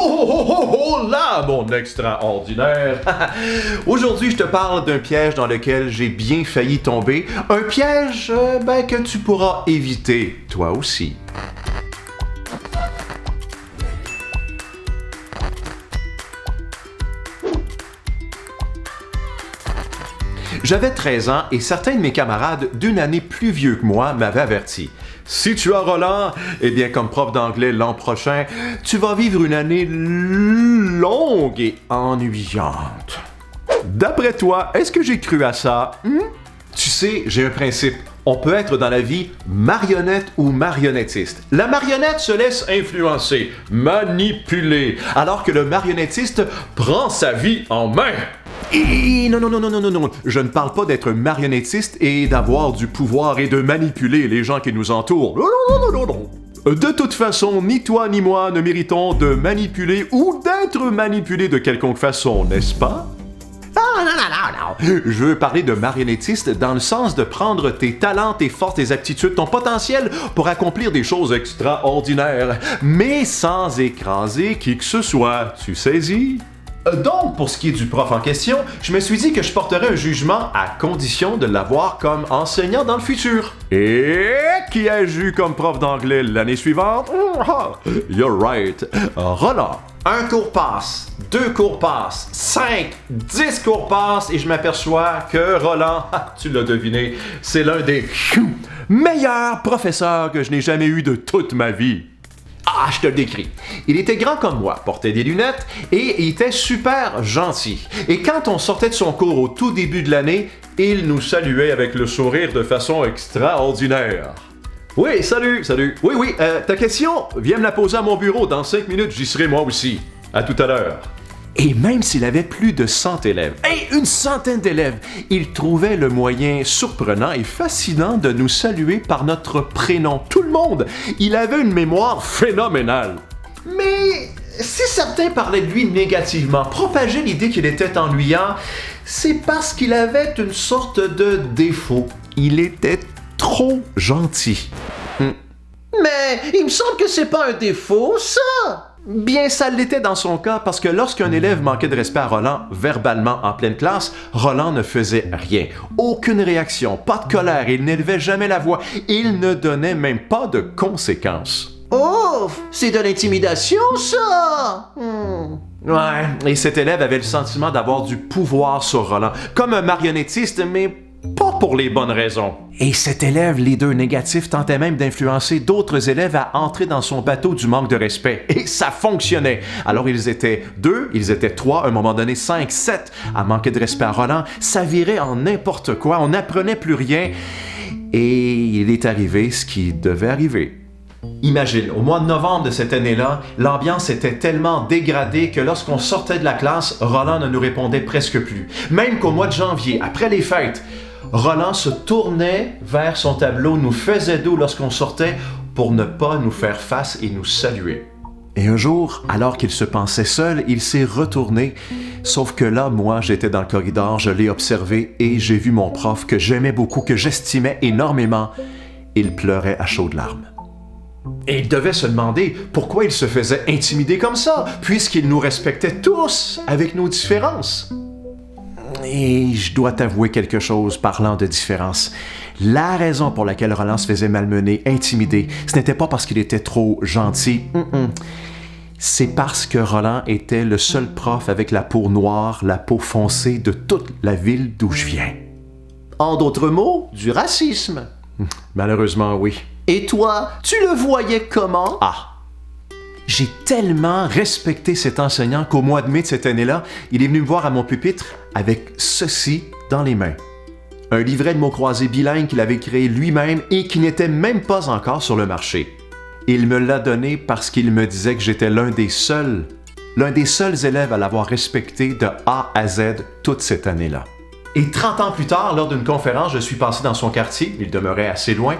Oh là, mon extraordinaire! Aujourd'hui, je te parle d'un piège dans lequel j'ai bien failli tomber. Un piège que tu pourras éviter, toi aussi. J'avais 13 ans et certains de mes camarades d'une année plus vieux que moi m'avaient averti. Si tu as Roland, eh bien comme prof d'anglais l'an prochain, tu vas vivre une année longue et ennuyante. D'après toi, est-ce que j'ai cru à ça? Tu sais, j'ai un principe. On peut être dans la vie marionnette ou marionnettiste. La marionnette se laisse influencer, manipuler, alors que le marionnettiste prend sa vie en main. Et non, je ne parle pas d'être marionnettiste et d'avoir du pouvoir et de manipuler les gens qui nous entourent. Non. De toute façon, ni toi ni moi ne méritons de manipuler ou d'être manipulés de quelconque façon, n'est-ce pas? Non. Je veux parler de marionnettiste dans le sens de prendre tes talents, tes forces, tes aptitudes, ton potentiel pour accomplir des choses extraordinaires, mais sans écraser qui que ce soit. Tu saisis? Donc, pour ce qui est du prof en question, je me suis dit que je porterais un jugement à condition de l'avoir comme enseignant dans le futur. Et qui ai-je eu comme prof d'anglais l'année suivante? You're right, Roland. 1 cours passe, 2 cours passent, 5, 10 cours passent et je m'aperçois que Roland, tu l'as deviné, c'est l'un des meilleurs professeurs que je n'ai jamais eu de toute ma vie. Ah, je te le décris. Il était grand comme moi, portait des lunettes et il était super gentil. Et quand on sortait de son cours au tout début de l'année, il nous saluait avec le sourire de façon extraordinaire. Oui, salut. Oui, ta question, viens me la poser à mon bureau. Dans 5 minutes, j'y serai moi aussi. À tout à l'heure. Et même s'il avait plus de 100 élèves, une centaine d'élèves, il trouvait le moyen surprenant et fascinant de nous saluer par notre prénom. Tout le monde! Il avait une mémoire phénoménale. Mais si certains parlaient de lui négativement, propageaient l'idée qu'il était ennuyant, c'est parce qu'il avait une sorte de défaut. Il était trop gentil. Mais il me semble que c'est pas un défaut, ça! Bien, ça l'était dans son cas parce que lorsqu'un élève manquait de respect à Roland verbalement en pleine classe, Roland ne faisait rien. Aucune réaction, pas de colère, il n'élevait jamais la voix. Il ne donnait même pas de conséquences. Oh, c'est de l'intimidation, ça! Ouais, et cet élève avait le sentiment d'avoir du pouvoir sur Roland, comme un marionnettiste, mais pas pour les bonnes raisons. Et cet élève, leader négatif, tentait même d'influencer d'autres élèves à entrer dans son bateau du manque de respect. Et ça fonctionnait. Alors ils étaient 2, ils étaient 3, à un moment donné 5, 7 à manquer de respect à Roland. Ça virait en n'importe quoi, on n'apprenait plus rien. Et il est arrivé ce qui devait arriver. Imagine, au mois de novembre de cette année-là, l'ambiance était tellement dégradée que lorsqu'on sortait de la classe, Roland ne nous répondait presque plus. Même qu'au mois de janvier, après les fêtes, Roland se tournait vers son tableau, nous faisait dos lorsqu'on sortait pour ne pas nous faire face et nous saluer. Et un jour, alors qu'il se pensait seul, il s'est retourné. Sauf que là, moi, j'étais dans le corridor, je l'ai observé et j'ai vu mon prof que j'aimais beaucoup, que j'estimais énormément. Il pleurait à chaudes larmes. Et il devait se demander pourquoi il se faisait intimider comme ça, puisqu'il nous respectait tous avec nos différences. Et je dois t'avouer quelque chose parlant de différence. La raison pour laquelle Roland se faisait malmener, intimider, ce n'était pas parce qu'il était trop gentil. C'est parce que Roland était le seul prof avec la peau noire, la peau foncée de toute la ville d'où je viens. En d'autres mots, du racisme. Malheureusement, oui. Et toi, tu le voyais comment? J'ai tellement respecté cet enseignant qu'au mois de mai de cette année-là, il est venu me voir à mon pupitre avec ceci dans les mains. Un livret de mots croisés bilingue qu'il avait créé lui-même et qui n'était même pas encore sur le marché. Il me l'a donné parce qu'il me disait que j'étais l'un des seuls élèves à l'avoir respecté de A à Z toute cette année-là. Et 30 ans plus tard, lors d'une conférence, je suis passé dans son quartier, il demeurait assez loin,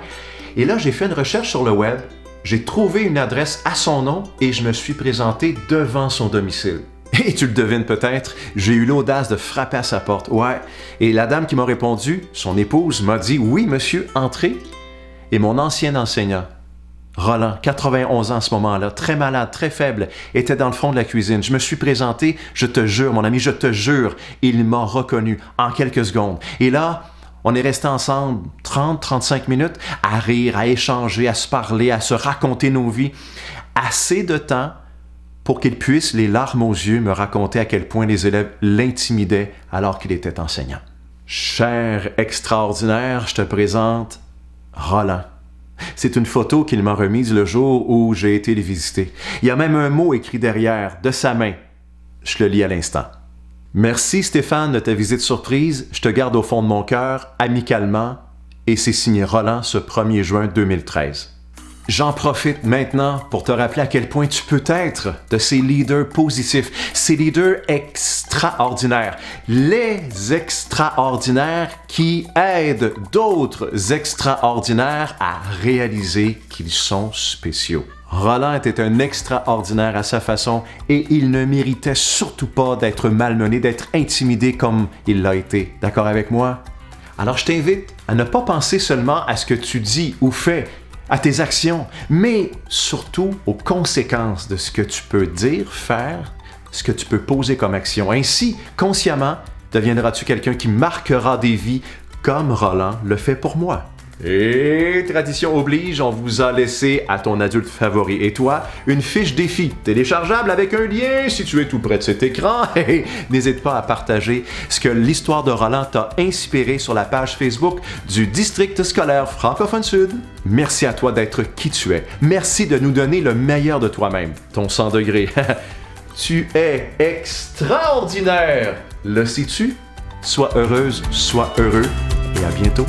et là j'ai fait une recherche sur le web. J'ai trouvé une adresse à son nom et je me suis présenté devant son domicile. Et tu le devines peut-être, j'ai eu l'audace de frapper à sa porte. Ouais, et la dame qui m'a répondu, son épouse, m'a dit « Oui, monsieur, entrez. » Et mon ancien enseignant Roland, 91 ans à ce moment-là, très malade, très faible, était dans le fond de la cuisine. Je me suis présenté, je te jure, mon ami, je te jure, il m'a reconnu en quelques secondes. Et là, on est resté ensemble 30-35 minutes à rire, à échanger, à se parler, à se raconter nos vies. Assez de temps pour qu'il puisse, les larmes aux yeux, me raconter à quel point les élèves l'intimidaient alors qu'il était enseignant. Cher extraordinaire, je te présente Roland. C'est une photo qu'il m'a remise le jour où j'ai été le visiter. Il y a même un mot écrit derrière, de sa main. Je le lis à l'instant. Merci Stéphane de ta visite surprise. Je te garde au fond de mon cœur, amicalement, et c'est signé Roland ce 1er juin 2013. J'en profite maintenant pour te rappeler à quel point tu peux être de ces leaders positifs, ces leaders extraordinaires, les extraordinaires qui aident d'autres extraordinaires à réaliser qu'ils sont spéciaux. Roland était un extraordinaire à sa façon et il ne méritait surtout pas d'être malmené, d'être intimidé comme il l'a été. D'accord avec moi? Alors je t'invite à ne pas penser seulement à ce que tu dis ou fais, à tes actions, mais surtout aux conséquences de ce que tu peux dire, faire, ce que tu peux poser comme action. Ainsi, consciemment, deviendras-tu quelqu'un qui marquera des vies comme Roland le fait pour moi. Et tradition oblige, on vous a laissé à ton adulte favori et toi une fiche défi téléchargeable avec un lien si tu es tout près de cet écran. Et n'hésite pas à partager ce que l'histoire de Roland t'a inspiré sur la page Facebook du District scolaire francophone Sud. Merci à toi d'être qui tu es. Merci de nous donner le meilleur de toi-même. Ton 100 degrés. Tu es extraordinaire. Le sais-tu? Sois heureuse, sois heureux et à bientôt.